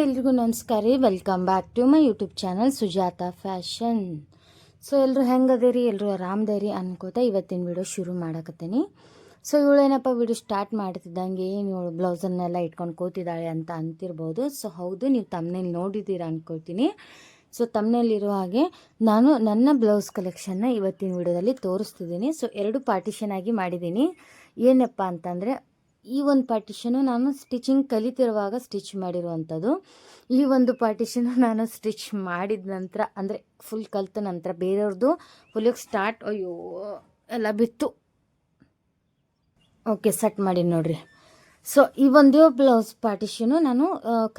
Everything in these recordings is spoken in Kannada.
ಎಲ್ರಿಗೂ ನಮಸ್ಕಾರ ರೀ. Welcome back to my YouTube channel Sujata fashion. So ಎಲ್ಲರೂ ಹೆಂಗದೇರಿ, ಎಲ್ಲರೂ ಆರಾಮದೇರಿ ಅನ್ಕೋತಾ ಇವತ್ತಿನ ವಿಡಿಯೋ ಶುರು ಮಾಡಕತ್ತೀನಿ. ಸೊ ಇವಳೇನಪ್ಪ ವಿಡಿಯೋ ಸ್ಟಾರ್ಟ್ ಮಾಡ್ತಿದ್ದಂಗೆ ಏನು ಇವಳು ಬ್ಲೌಸನ್ನೆಲ್ಲ ಇಟ್ಕೊಂಡು ಕೂತಿದ್ದಾಳೆ ಅಂತ ಅಂತಿರ್ಬೋದು. ಸೊ ಹೌದು, ನೀವು ತಮ್ಮನೇಲಿ ನೋಡಿದ್ದೀರಾ ಅನ್ಕೋತೀನಿ. ಸೊ ತಮ್ಮನೇಲಿರೋ ಹಾಗೆ ನಾನು ನನ್ನ ಬ್ಲೌಸ್ ಕಲೆಕ್ಷನ್ನ ಇವತ್ತಿನ ವಿಡಿಯೋದಲ್ಲಿ ತೋರಿಸ್ತಿದ್ದೀನಿ. ಸೊ 2 ಪಾರ್ಟಿಷನ್ ಆಗಿ ಮಾಡಿದ್ದೀನಿ. ಏನಪ್ಪ ಅಂತಂದರೆ, ಈ ಒಂದು ಪಾರ್ಟಿಷನು ನಾನು ಸ್ಟಿಚಿಂಗ್ ಕಲಿತಿರುವಾಗ ಸ್ಟಿಚ್ ಮಾಡಿರುವಂಥದ್ದು. ಈ ಒಂದು ಪಾರ್ಟಿಷನು ನಾನು ಸ್ಟಿಚ್ ಮಾಡಿದ ನಂತರ, ಅಂದರೆ ಫುಲ್ ಕಲಿತ ನಂತರ ಬೇರೆಯವ್ರದ್ದು ಹೊಲಿಯೋಕ್ಕೆ ಸ್ಟಾರ್ಟ್, ಅಯ್ಯೋ ಎಲ್ಲ ಬಿತ್ತು. ಓಕೆ, ಸೆಟ್ ಮಾಡಿ ನೋಡ್ರಿ. ಸೊ ಈ ಒಂದು ಬ್ಲೌಸ್ ಪಾರ್ಟಿಷನು ನಾನು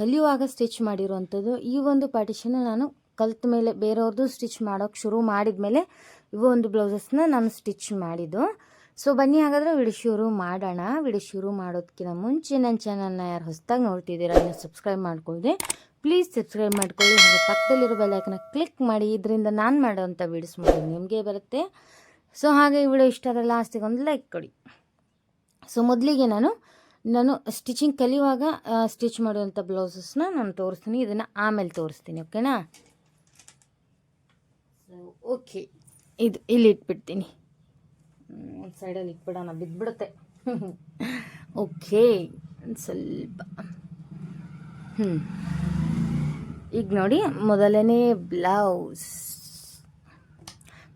ಕಲಿಯುವಾಗ ಸ್ಟಿಚ್ ಮಾಡಿರುವಂಥದ್ದು. ಈ ಒಂದು ಪಾರ್ಟಿಷನು ನಾನು ಕಲಿತ ಮೇಲೆ ಬೇರೆಯವ್ರದ್ದು ಸ್ಟಿಚ್ ಮಾಡೋಕ್ಕೆ ಶುರು ಮಾಡಿದ ಮೇಲೆ ಇವು ಒಂದು ಬ್ಲೌಸಸ್ನ ನಾನು ಸ್ಟಿಚ್ ಮಾಡಿದ್ದು. ಸೊ ಬನ್ನಿ ಹಾಗಾದರೆ ವಿಡಿಯೋ ಶುರು ಮಾಡೋಣ. ವಿಡಿಯೋ ಶುರು ಮಾಡೋದಕ್ಕಿಂತ ಮುಂಚೆ ನನ್ನ ಚಾನಲ್ನ ಯಾರು ಹೊಸದಾಗಿ ನೋಡ್ತಿದ್ದೀರಾ ನೀವು ಸಬ್ಸ್ಕ್ರೈಬ್ ಮಾಡ್ಕೊಳ್ಳಿ, ಪ್ಲೀಸ್ ಸಬ್ಸ್ಕ್ರೈಬ್ ಮಾಡ್ಕೊಳ್ಳಿ. ಹಾಗೆ ಪಕ್ಕದಲ್ಲಿರೋ ಬೆಲ್ಲೈಕನ್ನ ಕ್ಲಿಕ್ ಮಾಡಿ, ಇದರಿಂದ ನಾನು ಮಾಡೋವಂಥ ವೀಡಿಯೋಸ್ ಮಾಡಿ ನಿಮಗೆ ಬರುತ್ತೆ. ಸೊ ಹಾಗೆ ಈ ವಿಡಿಯೋ ಇಷ್ಟ ಆದರೆ ಲಾಸ್ಟಿಗೆ ಒಂದು ಲೈಕ್ ಕೊಡಿ. ಸೊ ಮೊದಲಿಗೆ ನಾನು ಸ್ಟಿಚಿಂಗ್ ಕಲಿಯುವಾಗ ಸ್ಟಿಚ್ ಮಾಡುವಂಥ ಬ್ಲೌಸಸ್ನ ನಾನು ತೋರಿಸ್ತೀನಿ. ಇದನ್ನು ಆಮೇಲೆ ತೋರಿಸ್ತೀನಿ, ಓಕೆನಾ? ಸೊ ಓಕೆ, ಇದು ಇಲ್ಲಿ ಇಟ್ಬಿಡ್ತೀನಿ. ಒಂದು ಸೈಡಲ್ಲಿ ಇಟ್ಬಿಡೋಣ, ಬಿದ್ದುಬಿಡುತ್ತೆ. ಓಕೆ, ಸ್ವಲ್ಪ ಈಗ ನೋಡಿ, ಮೊದಲನೇ ಬ್ಲೌಸ್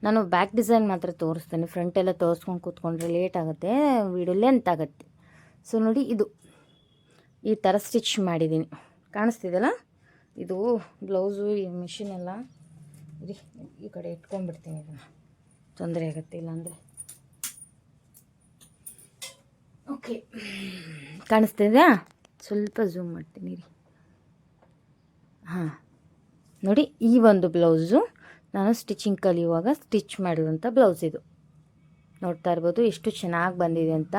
ನಾನು ಬ್ಯಾಕ್ ಡಿಸೈನ್ ಮಾತ್ರ ತೋರಿಸ್ತೀನಿ. ಫ್ರಂಟೆಲ್ಲ ತೋರಿಸ್ಕೊಂಡು ಕೂತ್ಕೊಂಡ್ರೆ ಲೇಟ್ ಆಗುತ್ತೆ, ವಿಡಿಯೋ ಲೆಂತ್ ಆಗುತ್ತೆ. ಸೊ ನೋಡಿ, ಇದು ಈ ಥರ ಸ್ಟಿಚ್ ಮಾಡಿದ್ದೀನಿ, ಕಾಣಿಸ್ತಿದೆಯಲ್ಲ? ಇದು ಬ್ಲೌಸು ಈ ಮಿಷಿನೆಲ್ಲ ಈ ಕಡೆ ಇಟ್ಕೊಂಡ್ಬಿಡ್ತೀನಿ, ಇದನ್ನು ತೊಂದರೆ ಆಗುತ್ತೆ ಇಲ್ಲಾಂದರೆ. ಓಕೆ, ಕಾಣಿಸ್ತಿದೆಯಾ? ಸ್ವಲ್ಪ ಝೂಮ್ ಮಾಡ್ತೀನಿ ರೀ. ಹಾಂ ನೋಡಿ, ಈ ಒಂದು ಬ್ಲೌಸು ನಾನು ಸ್ಟಿಚಿಂಗ್ ಕಲಿಯುವಾಗ ಸ್ಟಿಚ್ ಮಾಡಿರುವಂಥ ಬ್ಲೌಸ್. ಇದು ನೋಡ್ತಾ ಇರ್ಬೋದು ಎಷ್ಟು ಚೆನ್ನಾಗಿ ಬಂದಿದೆ ಅಂತ.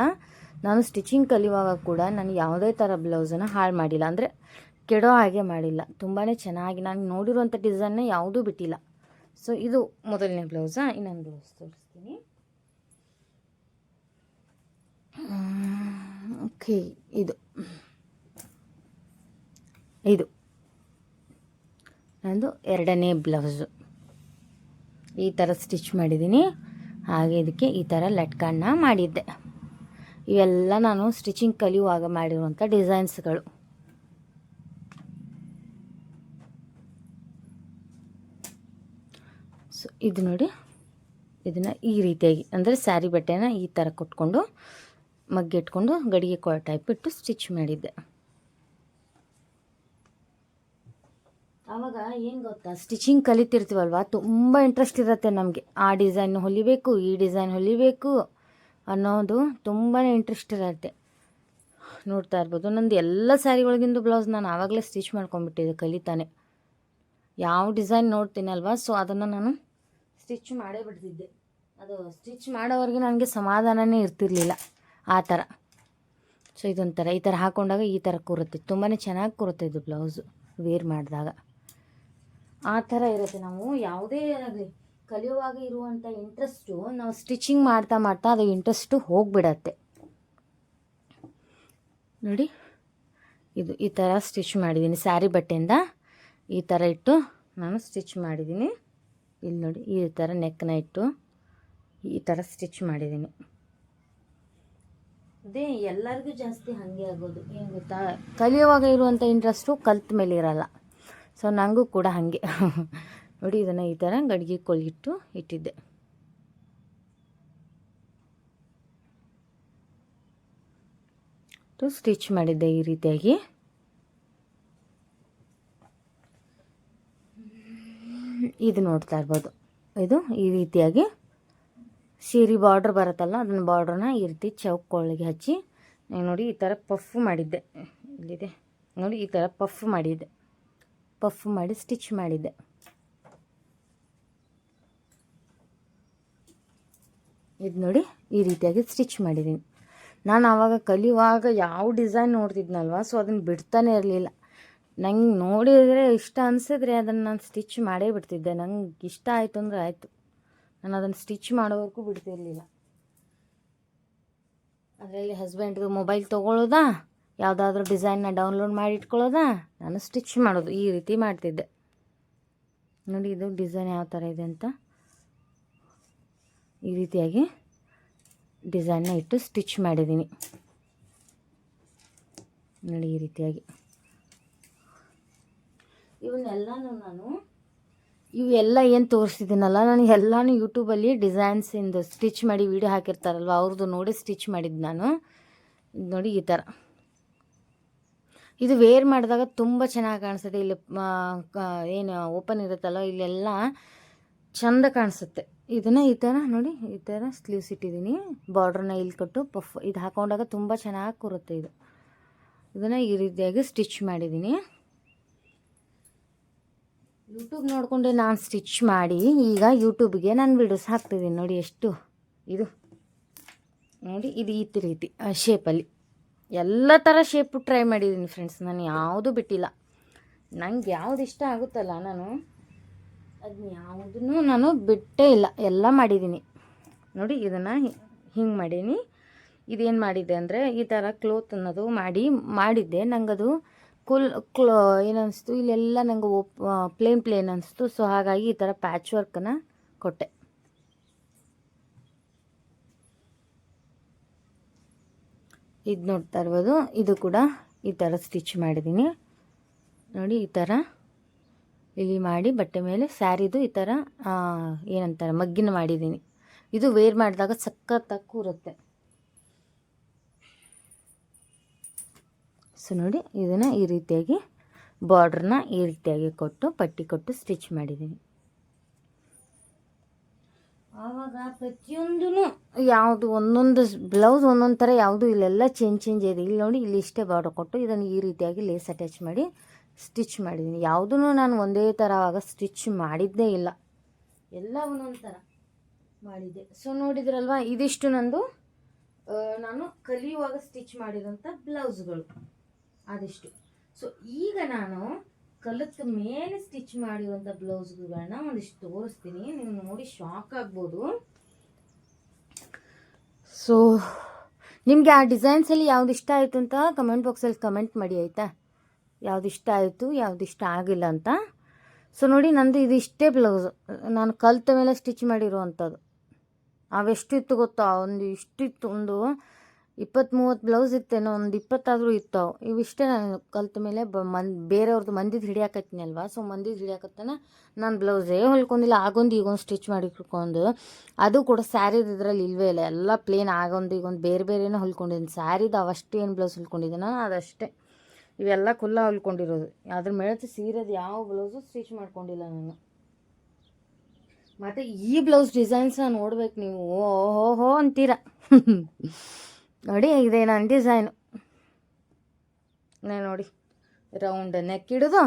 ನಾನು ಸ್ಟಿಚಿಂಗ್ ಕಲಿಯುವಾಗ ಕೂಡ ನಾನು ಯಾವುದೇ ಥರ ಬ್ಲೌಸನ್ನು ಹಾಳು ಮಾಡಿಲ್ಲ, ಅಂದರೆ ಕೆಡೋ ಹಾಗೆ ಮಾಡಿಲ್ಲ. ತುಂಬಾ ಚೆನ್ನಾಗಿ ನಾನು ನೋಡಿರುವಂಥ ಡಿಸೈನ್ನ ಯಾವುದೂ ಬಿಟ್ಟಿಲ್ಲ. ಸೊ ಇದು ಮೊದಲನೇ ಬ್ಲೌಸಾ. ಇನ್ನೊಂದು ಬ್ಲೌಸ್ ತೋರಿಸ್ತೀನಿ. ಓಕೆ, ಇದು ನಂದು ಎರಡನೇ ಬ್ಲೌಸು. ಈ ಥರ ಸ್ಟಿಚ್ ಮಾಡಿದ್ದೀನಿ. ಹಾಗೆ ಇದಕ್ಕೆ ಈ ಥರ ಲಟ್ಕನ್ನ ಮಾಡಿದ್ದೆ. ಇವೆಲ್ಲ ನಾನು ಸ್ಟಿಚಿಂಗ್ ಕಲಿಯುವಾಗ ಮಾಡಿರುವಂಥ ಡಿಸೈನ್ಸ್ಗಳು. ಸೊ ಇದು ನೋಡಿ, ಇದನ್ನು ಈ ರೀತಿಯಾಗಿ, ಅಂದರೆ ಸ್ಯಾರಿ ಬಟ್ಟೆನ ಈ ಥರ ಕೊಟ್ಕೊಂಡು ಮಗ್ಗಿಟ್ಕೊಂಡು ಗಡಿಗೆ ಟೈಪ್ ಇಟ್ಟು ಸ್ಟಿಚ್ ಮಾಡಿದ್ದೆ. ಆವಾಗ ಏನು ಗೊತ್ತಾ, ಸ್ಟಿಚಿಂಗ್ ಕಲಿತಿರ್ತೀವಲ್ವ, ತುಂಬ ಇಂಟ್ರೆಸ್ಟ್ ಇರುತ್ತೆ ನಮಗೆ. ಆ ಡಿಸೈನ್ ಹೊಲಿಬೇಕು, ಈ ಡಿಸೈನ್ ಹೊಲಿಬೇಕು ಅನ್ನೋದು ತುಂಬಾ ಇಂಟ್ರೆಸ್ಟ್ ಇರುತ್ತೆ. ನೋಡ್ತಾ ಇರ್ಬೋದು, ನಂದು ಎಲ್ಲ ಸ್ಯಾರಿಗಳಿಗಿಂದು ಬ್ಲೌಸ್ ನಾನು ಆವಾಗಲೇ ಸ್ಟಿಚ್ ಮಾಡ್ಕೊಂಡ್ಬಿಟ್ಟಿದ್ದೆ ಕಲಿತಾನೆ. ಯಾವ ಡಿಸೈನ್ ನೋಡ್ತೀನಲ್ವ, ಸೊ ಅದನ್ನು ನಾನು ಸ್ಟಿಚ್ ಮಾಡೇ ಬಿಡ್ತಿದ್ದೆ. ಅದು ಸ್ಟಿಚ್ ಮಾಡೋವರೆಗೆ ನನಗೆ ಸಮಾಧಾನನೇ ಇರ್ತಿರ್ಲಿಲ್ಲ, ಆ ಥರ. ಸೊ ಇದೊಂಥರ ಈ ಥರ ಹಾಕ್ಕೊಂಡಾಗ ಈ ಥರ ಕೂರುತ್ತೆ, ತುಂಬಾ ಚೆನ್ನಾಗಿ ಕೂರುತ್ತೆ ಇದು ಬ್ಲೌಸು ವೇರ್ ಮಾಡಿದಾಗ. ಆ ಥರ ಇರುತ್ತೆ. ನಾವು ಯಾವುದೇ ಆಗಲಿ ಕಲಿಯುವಾಗ ಇರುವಂಥ ಇಂಟ್ರೆಸ್ಟು ನಾವು ಸ್ಟಿಚಿಂಗ್ ಮಾಡ್ತಾ ಮಾಡ್ತಾ ಅದು ಇಂಟ್ರೆಸ್ಟು ಹೋಗಿಬಿಡತ್ತೆ. ನೋಡಿ, ಇದು ಈ ಥರ ಸ್ಟಿಚ್ ಮಾಡಿದ್ದೀನಿ. ಸ್ಯಾರಿ ಬಟ್ಟೆಯಿಂದ ಈ ಥರ ಇಟ್ಟು ನಾನು ಸ್ಟಿಚ್ ಮಾಡಿದ್ದೀನಿ. ಇಲ್ಲಿ ನೋಡಿ, ಈ ಥರ ನೆಕ್ನ ಇಟ್ಟು ಈ ಥರ ಸ್ಟಿಚ್ ಮಾಡಿದ್ದೀನಿ. ಅದೇ ಎಲ್ಲರಿಗೂ ಜಾಸ್ತಿ ಹಾಗೆ ಆಗೋದು. ಏನು ಗೊತ್ತಾ, ಕಲಿಯುವಾಗ ಇರುವಂಥ ಇಂಟ್ರೆಸ್ಟು ಕಲ್ತ ಮೇಲೆ ಇರೋಲ್ಲ. ಸೊ ನನಗೂ ಕೂಡ ಹಾಗೆ. ನೋಡಿ, ಇದನ್ನು ಈ ಥರ ಗಡಿಗೆ ಕೊಳಿಟ್ಟು ಇಟ್ಟಿದ್ದೆ. ಸ್ಟಿಚ್ ಮಾಡಿದ್ದೆ ಈ ರೀತಿಯಾಗಿ. ಇದು ನೋಡ್ತಾ ಇರ್ಬೋದು, ಇದು ಈ ರೀತಿಯಾಗಿ ಸೀರೆ ಬಾರ್ಡ್ರ್ ಬರುತ್ತಲ್ಲ, ಅದನ್ನು ಬಾರ್ಡ್ರನ್ನ ಈ ರೀತಿ ಚೌಕ್ಕೊಳಗೆ ಹಚ್ಚಿ ನೋಡಿ ಈ ಥರ ಪಫ್ ಮಾಡಿದ್ದೆ. ಇಲ್ಲಿದೆ ನೋಡಿ, ಈ ಥರ ಪಫ್ ಮಾಡಿ ಸ್ಟಿಚ್ ಮಾಡಿದ್ದೆ. ಇದು ನೋಡಿ, ಈ ರೀತಿಯಾಗಿ ಸ್ಟಿಚ್ ಮಾಡಿದ್ದೀನಿ. ನಾನು ಆವಾಗ ಕಲಿಯುವಾಗ ಯಾವ ಡಿಸೈನ್ ನೋಡ್ತಿದ್ನಲ್ವ, ಸೊ ಅದನ್ನು ಬಿಡ್ತಾನೆ ಇರಲಿಲ್ಲ. ನಂಗೆ ನೋಡಿದರೆ ಇಷ್ಟ ಅನಿಸಿದ್ರೆ ಅದನ್ನು ನಾನು ಸ್ಟಿಚ್ ಮಾಡೇ ಬಿಡ್ತಿದ್ದೆ. ನಂಗೆ ಇಷ್ಟ ಆಯಿತು ಅಂದರೆ ಆಯಿತು, ನಾನು ಅದನ್ನು ಸ್ಟಿಚ್ ಮಾಡೋವರೆಗೂ ಬಿಡ್ತಿರಲಿಲ್ಲ. ಅದರಲ್ಲಿ ಹಸ್ಬೆಂಡ್ದು ಮೊಬೈಲ್ ತೊಗೊಳ್ಳೋದಾ, ಯಾವುದಾದ್ರೂ ಡಿಸೈನ್ನ ಡೌನ್ಲೋಡ್ ಮಾಡಿ ಇಟ್ಕೊಳ್ಳೋದಾ, ನಾನು ಸ್ಟಿಚ್ ಮಾಡೋದು ಈ ರೀತಿ ಮಾಡ್ತಿದ್ದೆ. ನೋಡಿ ಇದು ಡಿಸೈನ್ ಯಾವ ಥರ ಇದೆ ಅಂತ, ಈ ರೀತಿಯಾಗಿ ಡಿಸೈನ್ನ ಇಟ್ಟು ಸ್ಟಿಚ್ ಮಾಡಿದ್ದೀನಿ ನೋಡಿ. ಈ ರೀತಿಯಾಗಿ ಇವನ್ನೆಲ್ಲನೂ ಇವೆಲ್ಲ ಏನು ತೋರಿಸ್ತಿದ್ದೀನಲ್ಲ, ನಾನು ಎಲ್ಲನೂ ಯೂಟ್ಯೂಬಲ್ಲಿ ಡಿಸೈನ್ಸಿಂದು ಸ್ಟಿಚ್ ಮಾಡಿ ವಿಡಿಯೋ ಹಾಕಿರ್ತಾರಲ್ವ, ಅವ್ರದ್ದು ನೋಡಿ ಸ್ಟಿಚ್ ಮಾಡಿದ್ದು ನಾನು. ನೋಡಿ ಈ ಥರ ಇದು ವೇರ್ ಮಾಡಿದಾಗ ತುಂಬ ಚೆನ್ನಾಗಿ ಕಾಣಿಸುತ್ತೆ. ಇಲ್ಲಿ ಏನು ಓಪನ್ ಇರುತ್ತಲ್ಲ ಇಲ್ಲೆಲ್ಲ ಚೆಂದ ಕಾಣಿಸುತ್ತೆ. ಇದನ್ನು ಈ ಥರ ನೋಡಿ, ಈ ಥರ ಸ್ಲೀವ್ಸ್ ಇಟ್ಟಿದ್ದೀನಿ, ಬಾರ್ಡ್ರನ್ನ ಇಲ್ಲಿ ಕೊಟ್ಟು ಪಫ್ ಇದು ಹಾಕೊಂಡಾಗ ತುಂಬ ಚೆನ್ನಾಗಿ ಕೂರುತ್ತೆ. ಇದನ್ನು ಈ ರೀತಿಯಾಗಿ ಸ್ಟಿಚ್ ಮಾಡಿದ್ದೀನಿ. ಯೂಟ್ಯೂಬ್ ನೋಡಿಕೊಂಡೆ ನಾನು ಸ್ಟಿಚ್ ಮಾಡಿ ಈಗ ಯೂಟ್ಯೂಬ್ಗೆ ನಾನು ವಿಡಿಯೋಸ್ ಹಾಕ್ತಿದ್ದೀನಿ. ನೋಡಿ ಎಷ್ಟು ಇದು ನೋಡಿ, ಇದು ಈ ರೀತಿ ಶೇಪಲ್ಲಿ ಎಲ್ಲ ಥರ ಶೇಪು ಟ್ರೈ ಮಾಡಿದ್ದೀನಿ ಫ್ರೆಂಡ್ಸ್. ನಾನು ಯಾವುದೂ ಬಿಟ್ಟಿಲ್ಲ. ನಂಗೆ ಯಾವುದು ಇಷ್ಟ ಆಗುತ್ತಲ್ಲ ನಾನು ಅದನ್ನ ಯಾವುದನ್ನು ನಾನು ಬಿಟ್ಟೇ ಇಲ್ಲ, ಎಲ್ಲ ಮಾಡಿದ್ದೀನಿ. ನೋಡಿ ಇದನ್ನು ಹಿಂಗೆ ಮಾಡೀನಿ. ಇದೇನು ಮಾಡಿದ್ದೆ ಅಂದರೆ ಈ ಥರ ಕ್ಲೋತ್ ಅನ್ನೋದು ಮಾಡಿದ್ದೆ. ನಂಗದು ಏನನ್ನಿಸ್ತು, ಇಲ್ಲೆಲ್ಲ ನಂಗೆ ಪ್ಲೇನ್ ಅನಿಸ್ತು. ಸೊ ಹಾಗಾಗಿ ಈ ಥರ ಪ್ಯಾಚ್ ವರ್ಕನ್ನು ಕೊಟ್ಟೆ. ಇದು ನೋಡ್ತಾ ಇರ್ಬೋದು, ಇದು ಕೂಡ ಈ ಥರ ಸ್ಟಿಚ್ ಮಾಡಿದ್ದೀನಿ ನೋಡಿ. ಈ ಥರ ಇಲ್ಲಿ ಮಾಡಿ ಬಟ್ಟೆ ಮೇಲೆ ಸ್ಯಾರಿದು ಈ ಥರ ಏನಂತಾರೆ ಮಗ್ಗಿನ ಮಾಡಿದ್ದೀನಿ. ಇದು ವೇರ್ ಮಾಡಿದಾಗ ಸಖತ್ತಾಗಿ ಕೂರುತ್ತೆ. ಸೊ ನೋಡಿ ಇದನ್ನು ಈ ರೀತಿಯಾಗಿ ಬಾರ್ಡ್ರನ್ನ ಈ ರೀತಿಯಾಗಿ ಕೊಟ್ಟು ಪಟ್ಟಿ ಕೊಟ್ಟು ಸ್ಟಿಚ್ ಮಾಡಿದ್ದೀನಿ. ಆವಾಗ ಪ್ರತಿಯೊಂದೂ ಯಾವುದು ಒಂದೊಂದು ಬ್ಲೌಸ್ ಒಂದೊಂದು ಥರ, ಯಾವುದು ಇಲ್ಲೆಲ್ಲ ಚೇಂಜ್ ಇದೆ. ಇಲ್ಲಿ ನೋಡಿ, ಇಲ್ಲಿ ಇಷ್ಟೇ ಬಾರ್ಡರ್ ಕೊಟ್ಟು ಇದನ್ನು ಈ ರೀತಿಯಾಗಿ ಲೇಸ್ ಅಟ್ಯಾಚ್ ಮಾಡಿ ಸ್ಟಿಚ್ ಮಾಡಿದ್ದೀನಿ. ಯಾವುದೂ ನಾನು ಒಂದೇ ಥರ ಆವಾಗ ಸ್ಟಿಚ್ ಮಾಡಿದ್ದೇ ಇಲ್ಲ, ಎಲ್ಲ ಒಂದೊಂದು ಥರ ಮಾಡಿದ್ದೆ. ಸೊ ನೋಡಿದ್ರಲ್ವ, ಇದಿಷ್ಟು ನಂದು ನಾನು ಕಲಿಯುವಾಗ ಸ್ಟಿಚ್ ಮಾಡಿರೋಂಥ ಬ್ಲೌಸ್ಗಳು ಅದಿಷ್ಟು. ಸೊ ಈಗ ನಾನು ಕಲಿತ ಮೇಲೆ ಸ್ಟಿಚ್ ಮಾಡಿರುವಂಥ ಬ್ಲೌಸ್ಗಳನ್ನ ಒಂದಿಷ್ಟು ತೋರಿಸ್ತೀನಿ, ನೀವು ನೋಡಿ ಶಾಕ್ ಆಗ್ಬೋದು. ಸೊ ನಿಮಗೆ ಆ ಡಿಸೈನ್ಸಲ್ಲಿ ಯಾವ್ದು ಇಷ್ಟ ಆಯಿತು ಅಂತ ಕಮೆಂಟ್ ಬಾಕ್ಸಲ್ಲಿ ಕಮೆಂಟ್ ಮಾಡಿ ಆಯಿತಾ, ಯಾವ್ದು ಇಷ್ಟ ಆಯಿತು ಯಾವ್ದು ಇಷ್ಟ ಆಗಿಲ್ಲ ಅಂತ. ಸೊ ನೋಡಿ ನಂದು ಇದು ಇಷ್ಟೇ ಬ್ಲೌಸು, ನಾನು ಕಲಿತ ಮೇಲೆ ಸ್ಟಿಚ್ ಮಾಡಿರುವಂಥದ್ದು. ಅವೆಷ್ಟಿತ್ತು ಗೊತ್ತಾ, ಇಷ್ಟಿತ್ತು, ಒಂದು 20-30 ಬ್ಲೌಸ್ ಇತ್ತೇನೋ, ಒಂದು 20 ಇತ್ತು. ಇವಿಷ್ಟೇ ನಾನು ಕಲ್ತ ಮೇಲೆ ಬೇರೆಯವ್ರದ್ದು ಮಂದಿದ್ದು ಹಿಡಿಯಾಕತ್ತೀನಿ ಅಲ್ವಾ. ಸೊ ಮಂದಿದ್ದು ಹಿಡಿಯಾಕತ್ತಾನ ನಾನು ಬ್ಲೌಸೇ ಹೊಲ್ಕೊಂಡಿಲ್ಲ. ಆಗೊಂದು ಈಗೊಂದು ಸ್ಟಿಚ್ ಮಾಡಿ ಇಟ್ಕೊಂಡು, ಅದು ಕೂಡ ಸ್ಯಾರಿದು ಇದರಲ್ಲಿ ಇಲ್ವೇ ಇಲ್ಲ, ಎಲ್ಲ ಪ್ಲೇನ್ ಆಗೊಂದು ಈಗೊಂದು ಬೇರೆನೇ ಹೊಲ್ಕೊಂಡಿದ್ದೀನಿ. ಸ್ಯಾರಿದು ಅವಷ್ಟೇ ಏನು ಬ್ಲೌಸ್ ಹೊಲ್ಕೊಂಡಿದ್ದೀನಿ ಅದಷ್ಟೇ, ಇವೆಲ್ಲ ಕುಲ್ಲ ಹೊಲ್ಕೊಂಡಿರೋದು. ಅದ್ರ ಮೇಲೆ ಸೀರೆದು ಯಾವ ಬ್ಲೌಸು ಸ್ಟಿಚ್ ಮಾಡ್ಕೊಂಡಿಲ್ಲ ನಾನು. ಮತ್ತು ಈ ಬ್ಲೌಸ್ ಡಿಸೈನ್ಸ್ನ ನೋಡ್ಬೇಕು ನೀವು, ಓಹೋ ಅಂತೀರ. ನೋಡಿ ಇದೆ ನನ್ನ ಡಿಸೈನು. ನೋಡಿ ರೌಂಡ್ ನೆಕ್ ಹಿಡಿದು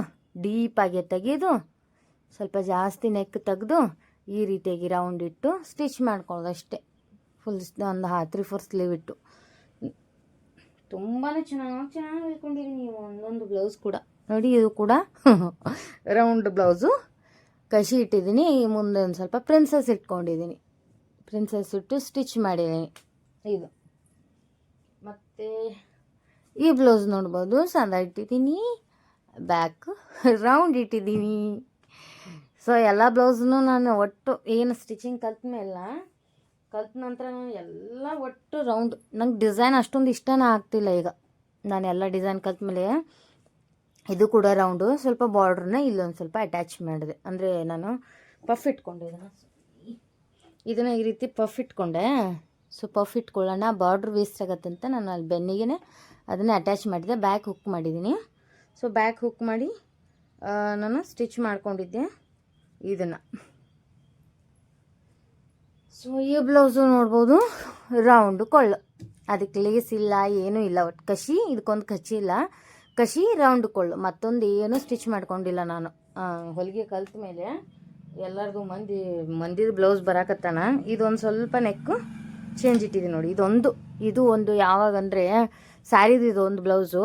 ಡೀಪಾಗಿ ತೆಗೆದು ಸ್ವಲ್ಪ ಜಾಸ್ತಿ ನೆಕ್ ತೆಗೆದು ಈ ರೀತಿಯಾಗಿ ರೌಂಡ್ ಇಟ್ಟು ಸ್ಟಿಚ್ ಮಾಡ್ಕೊಳ್ಳೋದು ಅಷ್ಟೇ. ಫುಲ್ ಒಂದು 3/4 ಸ್ಲೀವ್ ಇಟ್ಟು ತುಂಬಾ ಚೆನ್ನಾಗಿ ಹೇಳ್ಕೊಂಡಿದ್ದೀನಿ ನೀವು ಒಂದೊಂದು ಬ್ಲೌಸ್ ಕೂಡ. ನೋಡಿ ಇದು ಕೂಡ ರೌಂಡ್ ಬ್ಲೌಸು ಕಸಿ ಇಟ್ಟಿದ್ದೀನಿ. ಮುಂದೆ ಒಂದು ಸ್ವಲ್ಪ ಪ್ರಿನ್ಸಸ್ ಇಟ್ಕೊಂಡಿದ್ದೀನಿ, ಪ್ರಿನ್ಸಸ್ ಇಟ್ಟು ಸ್ಟಿಚ್ ಮಾಡಿದ್ದೀನಿ ಇದು. ಮತ್ತು ಈ ಬ್ಲೌಸ್ ನೋಡ್ಬೋದು, ಸಣ್ಣ ಇಟ್ಟಿದ್ದೀನಿ, ಬ್ಯಾಕ್ ರೌಂಡ್ ಇಟ್ಟಿದ್ದೀನಿ. ಸೊ ಎಲ್ಲ ಬ್ಲೌಸ್ನು ನಾನು ಒಟ್ಟು ಏನು ಸ್ಟಿಚಿಂಗ್ ಕಲ್ತ ನಂತರ ನಾನು ಎಲ್ಲ ಒಟ್ಟು ರೌಂಡ್. ನಂಗೆ ಡಿಸೈನ್ ಅಷ್ಟೊಂದು ಇಷ್ಟನೇ ಆಗ್ತಿಲ್ಲ ಈಗ. ನಾನು ಎಲ್ಲ ಡಿಸೈನ್ ಕಲ್ತ ಮೇಲೆ ಇದು ಕೂಡ ರೌಂಡು, ಸ್ವಲ್ಪ ಬಾರ್ಡ್ರನ್ನ ಇಲ್ಲೊಂದು ಸ್ವಲ್ಪ ಅಟ್ಯಾಚ್ ಮಾಡಿದೆ. ಅಂದರೆ ನಾನು ಪಫ್ ಇಟ್ಕೊಂಡೆ ಇದನ್ನು ಈ ರೀತಿ ಪಫ್ ಇಟ್ಕೊಂಡೆ. ಸೊ ಪಫ್ ಇಟ್ಕೊಳ್ಳೋಣ, ಬಾರ್ಡ್ರ್ ವೇಸ್ಟ್ ಆಗುತ್ತೆ ಅಂತ ನಾನು ಅಲ್ಲಿ ಬೆನ್ನಿಗೆ ಅದನ್ನೇ ಅಟ್ಯಾಚ್ ಮಾಡಿದ್ದೆ. ಬ್ಯಾಕ್ ಹುಕ್ ಮಾಡಿದ್ದೀನಿ. ಸೊ ಬ್ಯಾಕ್ ಹುಕ್ ಮಾಡಿ ನಾನು ಸ್ಟಿಚ್ ಮಾಡ್ಕೊಂಡಿದ್ದೆ ಇದನ್ನು. ಸೊ ಈ ಬ್ಲೌಸು ನೋಡ್ಬೋದು ರೌಂಡು ಕೊಳ್ಳು, ಅದಕ್ಕೆ ಲೇಸ್ ಇಲ್ಲ ಏನೂ ಇಲ್ಲ, ಒಟ್ಟು ಕಸಿ, ಇದಕ್ಕೊಂದು ಕಚ್ಚಿ ಇಲ್ಲ, ಕಸಿ ರೌಂಡ್ ಕೊಳ್ಳು, ಮತ್ತೊಂದು ಏನು ಸ್ಟಿಚ್ ಮಾಡ್ಕೊಂಡಿಲ್ಲ ನಾನು. ಹೊಲಿಗೆ ಕಲ್ತ ಮೇಲೆ ಎಲ್ಲರಿಗೂ ಮಂದಿದು ಬ್ಲೌಸ್ ಬರಾಕತ್ತಾನ. ಇದೊಂದು ಸ್ವಲ್ಪ ನೆಕ್ಕು ಚೇಂಜ್ ಇಟ್ಟಿದ್ದೀನಿ ನೋಡಿ. ಇದು ಒಂದು ಯಾವಾಗಂದರೆ ಸ್ಯಾರಿದು ಇದೊಂದು ಬ್ಲೌಸು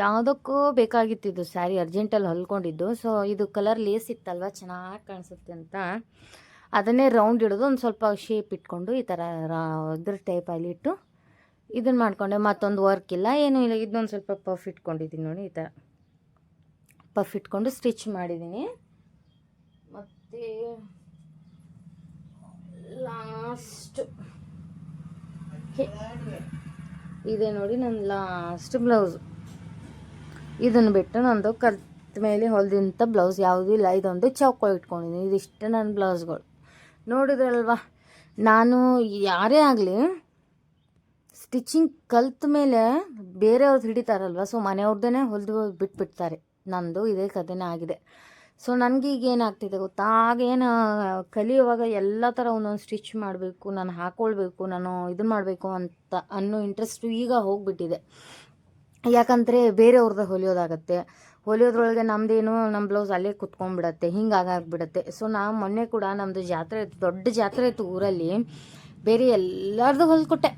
ಯಾವುದಕ್ಕೂ ಬೇಕಾಗಿತ್ತಿದ್ದು, ಸ್ಯಾರಿ ಅರ್ಜೆಂಟಲ್ಲಿ ಹೊಲ್ಕೊಂಡಿದ್ದು. ಸೊ ಇದು ಕಲರ್ ಲೇಸ್ ಇತ್ತಲ್ವ, ಚೆನ್ನಾಗಿ ಕಾಣಿಸುತ್ತೆ ಅಂತ ಅದನ್ನೇ ರೌಂಡ್ ಇಡೋದು, ಒಂದು ಸ್ವಲ್ಪ ಶೇಪ್ ಇಟ್ಕೊಂಡು ಈ ಥರ ಇದ್ರ ಟೈಪಲ್ಲಿ ಇಟ್ಟು ಇದನ್ನು ಮಾಡಿಕೊಂಡೆ. ಮತ್ತೊಂದು ವರ್ಕ್ ಇಲ್ಲ, ಏನೂ ಇಲ್ಲ. ಇದನ್ನೊಂದು ಸ್ವಲ್ಪ ಪಫ್ ಇಟ್ಕೊಂಡಿದ್ದೀನಿ ನೋಡಿ, ಈ ಥರ ಪಫ್ ಇಟ್ಕೊಂಡು ಸ್ಟಿಚ್ ಮಾಡಿದ್ದೀನಿ. ಮತ್ತು ಲಾಸ್ಟ್ ಇದೆ ನೋಡಿ ನನ್ನ ಲಾಸ್ಟ್ ಬ್ಲೌಸು. ಇದನ್ನು ಬಿಟ್ಟು ನಂದು ಕಲ್ತ ಮೇಲೆ ಹೊಲಿದಂಥ ಬ್ಲೌಸ್ ಯಾವುದೂ ಇಲ್ಲ. ಇದೊಂದು ಚೌಕ ಇಟ್ಕೊಂಡಿದ್ದೀನಿ. ಇದಿಷ್ಟು ನನ್ನ ಬ್ಲೌಸ್ಗಳು. ನೋಡಿದ್ರಲ್ವ, ನಾನು ಯಾರೇ ಆಗಲಿ ಸ್ಟಿಚಿಂಗ್ ಕಲ್ತ ಮೇಲೆ ಬೇರೆಯವ್ರದ್ದು ಹಿಡಿತಾರಲ್ವ, ಸೊ ಮನೆಯವ್ರದ್ದೇ ಹೊಲಿದು ಬಿಟ್ಬಿಡ್ತಾರೆ. ನಂದು ಇದೇ ಕಥೆನೇ ಆಗಿದೆ. ಸೊ ನನಗೀಗ ಏನಾಗ್ತಿದೆ ಗೊತ್ತಾ, ಆಗೇನು ಕಲಿಯುವಾಗ ಎಲ್ಲ ಥರ ಒಂದೊಂದು ಸ್ಟಿಚ್ ಮಾಡಬೇಕು, ನಾನು ಹಾಕ್ಕೊಳ್ಬೇಕು, ನಾನು ಇದನ್ನು ಮಾಡಬೇಕು ಅಂತ ಅನ್ನೋ ಇಂಟ್ರೆಸ್ಟು ಈಗ ಹೋಗಿಬಿಟ್ಟಿದೆ. ಯಾಕಂದರೆ ಬೇರೆಯವ್ರದ್ದು ಹೊಲಿಯೋದಾಗತ್ತೆ, ಹೊಲಿಯೋದ್ರೊಳಗೆ ನಮ್ಮದೇನು ನಮ್ಮ ಬ್ಲೌಸ್ ಅಲ್ಲೇ ಕುತ್ಕೊಂಡ್ಬಿಡತ್ತೆ, ಹಿಂಗಾಗ್ಬಿಡತ್ತೆ. ಸೊ ನಾವು ಮೊನ್ನೆ ಕೂಡ ನಮ್ಮದು ಜಾತ್ರೆ ಇತ್ತು, ದೊಡ್ಡ ಜಾತ್ರೆ ಇತ್ತು ಊರಲ್ಲಿ, ಬೇರೆ ಎಲ್ಲರದು ಹೊಲ್ಕೊಟ್ಟೆ.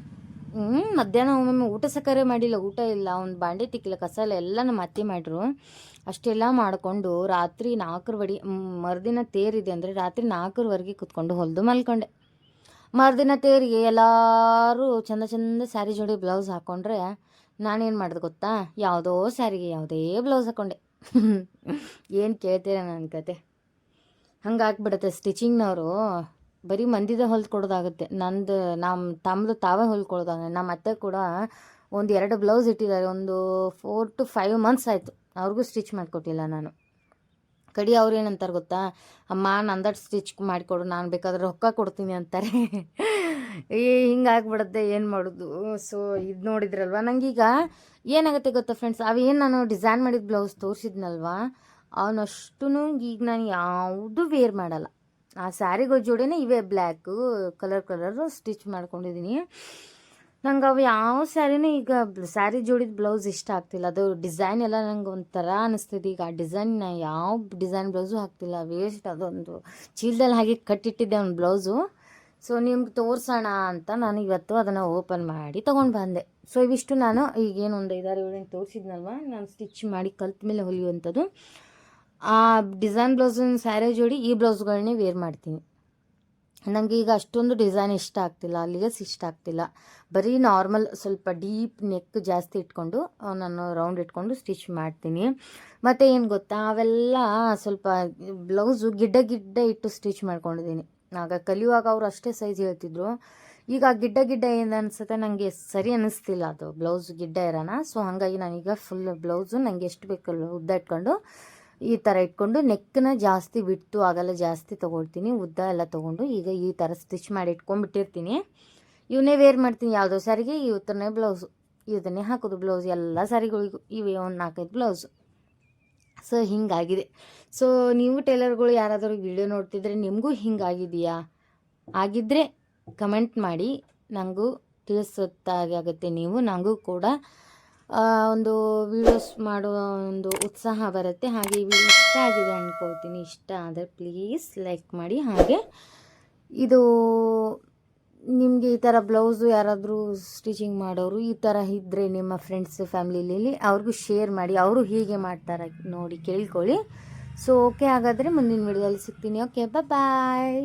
ಮಧ್ಯಾಹ್ನ ಒಮ್ಮೊಮ್ಮೆ ಊಟ ಸಕ್ಕರೆ ಮಾಡಿಲ್ಲ, ಊಟ ಇಲ್ಲ, ಒಂದು ಬಾಂಡೆ ತಿಕ್ಕಿಲ್ಲ, ಕಸ ಎಲ್ಲ ನಮ್ಮ ಅತ್ತೆ ಮಾಡಿದ್ರು. ಅಷ್ಟೆಲ್ಲ ಮಾಡಿಕೊಂಡು ರಾತ್ರಿ 4 ಮರುದಿನ ತೇರಿದೆ ಅಂದರೆ ರಾತ್ರಿ 4ವರೆಗೆ ಕುತ್ಕೊಂಡು ಹೊಲಿದು ಮಲ್ಕೊಂಡೆ. ಮರುದಿನ ತೇರಿಗೆ ಎಲ್ಲರೂ ಚಂದ ಚಂದ ಸ್ಯಾರಿ ಜೋಡಿ ಬ್ಲೌಸ್ ಹಾಕ್ಕೊಂಡ್ರೆ ನಾನೇನು ಮಾಡಿದೆ ಗೊತ್ತಾ, ಯಾವುದೋ ಸ್ಯಾರಿಗೆ ಯಾವುದೇ ಬ್ಲೌಸ್ ಹಾಕ್ಕೊಂಡೆ. ಏನು ಕೇಳ್ತೀರ ನನ್ನ ಕತೆ. ಹಂಗಾಗ್ಬಿಡುತ್ತೆ ಸ್ಟಿಚಿಂಗ್ನವರು. ಬರೀ ಮಂದಿದ ಹೊಲ್ಕೊಡೋದಾಗುತ್ತೆ, ತಮ್ಮದು ತಾವೇ ಹೊಲ್ಕೊಡೋದಾಗುತ್ತೆ. ನಮ್ಮ ಅತ್ತೆ ಕೂಡ 1-2 ಬ್ಲೌಸ್ ಇಟ್ಟಿದ್ದಾರೆ, ಒಂದು 4 to 5 months ಆಯಿತು, ಅವ್ರಿಗೂ ಸ್ಟಿಚ್ ಮಾಡಿಕೊಟ್ಟಿಲ್ಲ ನಾನು. ಕಡಿ ಅವ್ರು ಏನಂತಾರೆ ಗೊತ್ತಾ, ಅಮ್ಮ ನಂದಟ್ಟು ಸ್ಟಿಚ್ ಮಾಡಿಕೊಡು, ನಾನು ಬೇಕಾದ್ರೆ ರೊಕ್ಕ ಕೊಡ್ತೀನಿ ಅಂತಾರೆ. ಹಿಂಗಾಗ್ಬಿಡುತ್ತೆ, ಏನು ಮಾಡೋದು. ಸೊ ಇದು ನೋಡಿದ್ರಲ್ವ, ನನಗೀಗ ಏನಾಗುತ್ತೆ ಗೊತ್ತಾ ಫ್ರೆಂಡ್ಸ್, ಅವೇನು ನಾನು ಡಿಸೈನ್ ಮಾಡಿದ ಬ್ಲೌಸ್ ತೋರಿಸಿದ್ನಲ್ವ, ಅವನಷ್ಟು ಈಗ ನಾನು ಯಾವುದೂ ವೇರ್ ಮಾಡಲ್ಲ. ಆ ಸ್ಯಾರಿಗಳ ಜೋಡಿನೇ ಇವೇ ಬ್ಲ್ಯಾಕು ಕಲರ್ ಸ್ಟಿಚ್ ಮಾಡ್ಕೊಂಡಿದ್ದೀನಿ. ನಂಗೆ ಅವು ಯಾವ ಸ್ಯಾರಿನೂ ಈಗ ಸ್ಯಾರಿ ಜೋಡಿದ ಬ್ಲೌಸ್ ಇಷ್ಟ ಆಗ್ತಿಲ್ಲ. ಅದು ಡಿಸೈನ್ ಎಲ್ಲ ನಂಗೆ ಒಂಥರ ಅನ್ನಿಸ್ತಿದೆ ಈಗ. ಆ ಡಿಸೈನ್ ಯಾವ ಡಿಸೈನ್ ಬ್ಲೌಸು ಹಾಕ್ತಿಲ್ಲ, ವೇಸ್ಟ್. ಅದೊಂದು ಚೀಲದಲ್ಲಿ ಹಾಗೆ ಕಟ್ಟಿಟ್ಟಿದ್ದೆ ಒಂದು ಬ್ಲೌಸು. ಸೊ ನಿಮ್ಗೆ ತೋರಿಸೋಣ ಅಂತ ನಾನು ಇವತ್ತು ಅದನ್ನು ಓಪನ್ ಮಾಡಿ ತೊಗೊಂಡು ಬಂದೆ. ಸೊ ಇವಿಷ್ಟು ನಾನು ಈಗೇನು ಒಂದು 5-6 ತೋರಿಸಿದ್ನಲ್ವ, ನಾನು ಸ್ಟಿಚ್ ಮಾಡಿ ಕಲ್ತ ಮೇಲೆ ಹೊಲಿಯುವಂಥದ್ದು. ಆ ಡಿಸೈನ್ ಬ್ಲೌಸಿನ ಸ್ಯಾರಿ ಜೋಡಿ ಈ ಬ್ಲೌಸ್ಗಳನ್ನೇ ವೇರ್ ಮಾಡ್ತೀನಿ. ನನಗೆ ಈಗ ಅಷ್ಟೊಂದು ಡಿಸೈನ್ ಇಷ್ಟ ಆಗ್ತಿಲ್ಲ, ಲೇಸ್ ಇಷ್ಟ ಆಗ್ತಿಲ್ಲ. ಬರೀ ನಾರ್ಮಲ್ ಸ್ವಲ್ಪ ಡೀಪ್ ನೆಕ್ ಜಾಸ್ತಿ ಇಟ್ಕೊಂಡು ನಾನು ರೌಂಡ್ ಇಟ್ಕೊಂಡು ಸ್ಟಿಚ್ ಮಾಡ್ತೀನಿ. ಮತ್ತು ಏನು ಗೊತ್ತಾ, ಅವೆಲ್ಲ ಸ್ವಲ್ಪ ಬ್ಲೌಸು ಗಿಡ್ಡ ಇಟ್ಟು ಸ್ಟಿಚ್ ಮಾಡ್ಕೊಂಡಿದ್ದೀನಿ. ಆಗ ಕಲಿಯುವಾಗ ಅವರು ಅಷ್ಟೇ ಸೈಜ್ ಹೇಳ್ತಿದ್ರು. ಈಗ ಗಿಡ್ಡ ಏನು ಅನಿಸುತ್ತೆ, ನನಗೆ ಸರಿ ಅನ್ನಿಸ್ತಿಲ್ಲ ಅದು ಬ್ಲೌಸ್ ಗಿಡ್ಡ ಇರೋಣ. ಸೊ ಹಾಗಾಗಿ ನಾನೀಗ ಫುಲ್ ಬ್ಲೌಸು ನನಗೆ ಎಷ್ಟು ಬೇಕಲ್ಲ ಉದ್ದ ಇಟ್ಕೊಂಡು ಈ ಥರ ಇಟ್ಕೊಂಡು ನೆಕ್ಕನ್ನ ಜಾಸ್ತಿ ಬಿಟ್ಟು ಆಗಲ್ಲ ಜಾಸ್ತಿ ತೊಗೊಳ್ತೀನಿ, ಉದ್ದ ಎಲ್ಲ ತೊಗೊಂಡು ಈಗ ಈ ಥರ ಸ್ಟಿಚ್ ಮಾಡಿ ಇಟ್ಕೊಂಡ್ಬಿಟ್ಟಿರ್ತೀನಿ. ಇವನ್ನೇ ವೇರ್ ಮಾಡ್ತೀನಿ. ಯಾವುದೋ ಸ್ಯಾರಿಗೆ ಇವತ್ತನೇ ಬ್ಲೌಸು, ಇದನ್ನೇ ಹಾಕೋದು ಬ್ಲೌಸ್ ಎಲ್ಲ ಸ್ಯಾರಿಗಳಿಗೂ. ಇವೇ ಒಂದು 4-5 ಬ್ಲೌಸು. ಸೊ ಹಿಂಗಾಗಿದೆ. ಸೊ ನೀವು ಟೈಲರ್ಗಳು ಯಾರಾದರೂ ವಿಡಿಯೋ ನೋಡ್ತಿದ್ರೆ ನಿಮಗೂ ಹಿಂಗಾಗಿದೆಯಾ? ಆಗಿದ್ದರೆ ಕಮೆಂಟ್ ಮಾಡಿ, ನನಗೂ ತಿಳಿಸೋತ್ತಾಗುತ್ತೆ. ನೀವು ನನಗೂ ಕೂಡ ಒಂದು ವೀಡಿಯೋಸ್ ಮಾಡೋ ಒಂದು ಉತ್ಸಾಹ ಬರುತ್ತೆ. ಹಾಗೆ ಈ ವಿಡಿಯೋ ಇಷ್ಟ ಆಗಿದೆ ಅಂದ್ಕೊಳ್ತೀನಿ. ಇಷ್ಟ ಆದರೆ ಪ್ಲೀಸ್ ಲೈಕ್ ಮಾಡಿ. ಹಾಗೆ ಇದು ನಿಮಗೆ ಈ ಥರ ಬ್ಲೌಸು ಯಾರಾದರೂ ಸ್ಟಿಚಿಂಗ್ ಮಾಡೋರು ಈ ಥರ ಇದ್ದರೆ ನಿಮ್ಮ ಫ್ರೆಂಡ್ಸ್ ಫ್ಯಾಮಿಲಿಲಿ ಅವ್ರಿಗೂ ಶೇರ್ ಮಾಡಿ, ಅವರು ಹೀಗೆ ಮಾಡ್ತಾರೆ ನೋಡಿ ಕೇಳ್ಕೊಳ್ಳಿ. ಸೊ ಓಕೆ, ಹಾಗಾದರೆ ಮುಂದಿನ ವಿಡಿಯೋದಲ್ಲಿ ಸಿಗ್ತೀನಿ. ಓಕೆ, ಬಾಯ್.